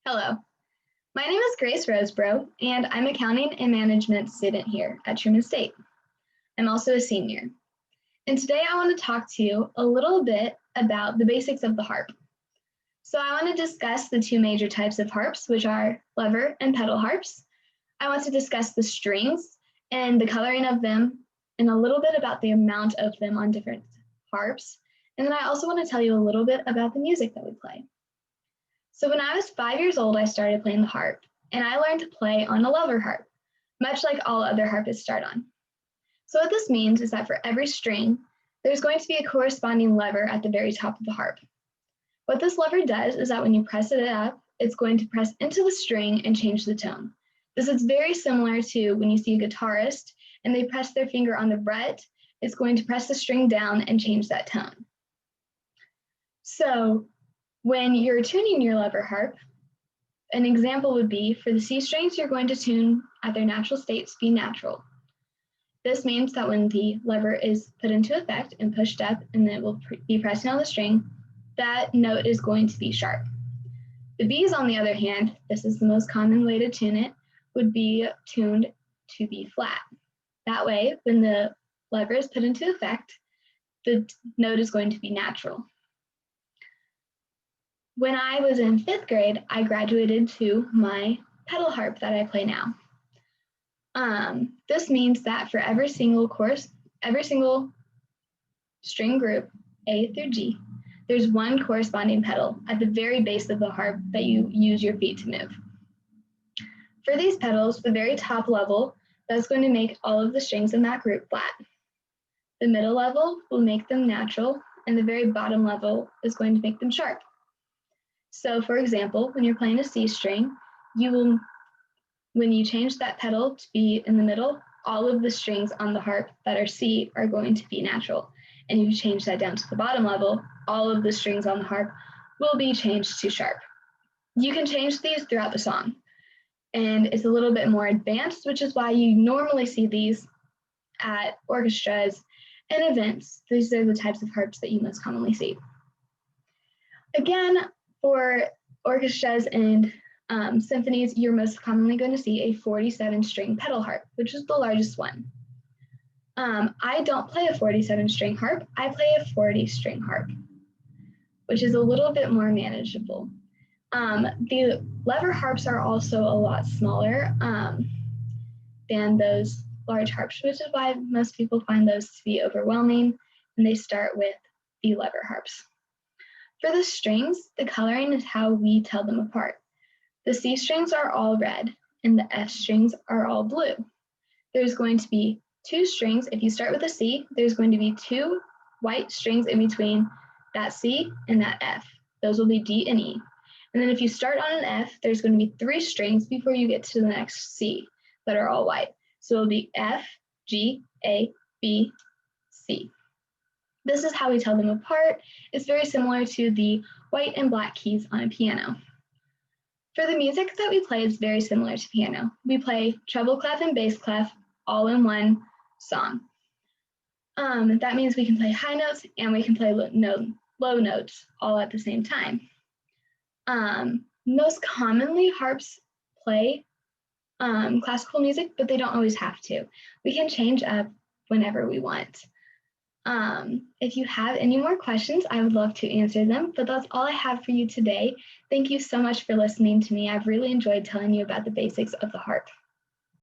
Hello, my name is Grace Roseborough, and I'm accounting and management student here at Truman State. I'm also a senior. And today I want to talk to you a little bit about the basics of the harp. So I want to discuss the two major types of harps, which are lever and pedal harps. I want to discuss the strings and the coloring of them, and a little bit about the amount of them on different harps. And then I also want to tell you a little bit about the music that we play. So when I was 5 years old, I started playing the harp, and I learned to play on a lever harp, much like all other harpists start on. So what this means is that for every string, there's going to be a corresponding lever at the very top of the harp. What this lever does is that when you press it up, it's going to press into the string and change the tone. This is very similar to when you see a guitarist and they press their finger on the fret, it's going to press the string down and change that tone. So when you're tuning your lever harp, an example would be for the C strings, you're going to tune at their natural state to be natural. This means that when the lever is put into effect and pushed up and then it will be pressing on the string, that note is going to be sharp. The B's, on the other hand, this is the most common way to tune it, would be tuned to be flat. That way, when the lever is put into effect, the note is going to be natural. When I was in 5th grade, I graduated to my pedal harp that I play now. This means that for every single string group, A through G, there's one corresponding pedal at the very base of the harp that you use your feet to move. For these pedals, the very top level, that's going to make all of the strings in that group flat. The middle level will make them natural, and the very bottom level is going to make them sharp. So for example, when you're playing a C string, when you change that pedal to be in the middle, all of the strings on the harp that are C are going to be natural. And if you change that down to the bottom level, all of the strings on the harp will be changed to sharp. You can change these throughout the song. And it's a little bit more advanced, which is why you normally see these at orchestras and events. These are the types of harps that you most commonly see. Again, for orchestras and symphonies, you're most commonly going to see a 47-string pedal harp, which is the largest one. I don't play a 47-string harp. I play a 40-string harp, which is a little bit more manageable. The lever harps are also a lot smaller than those large harps, which is why most people find those to be overwhelming, and they start with the lever harps. For the strings, the coloring is how we tell them apart. The C strings are all red, and the F strings are all blue. There's going to be 2 strings. If you start with a C, there's going to be 2 white strings in between that C and that F. Those will be D and E. And then if you start on an F, there's going to be 3 strings before you get to the next C that are all white. So it'll be F, G, A, B, C. This is how we tell them apart. It's very similar to the white and black keys on a piano. For the music that we play, it's very similar to piano. We play treble clef and bass clef all in one song. That means we can play high notes and we can play low notes all at the same time. Most commonly, harps play classical music, but they don't always have to. We can change up whenever we want. If you have any more questions, I would love to answer them, but that's all I have for you today. Thank you so much for listening to me. I've really enjoyed telling you about the basics of the harp.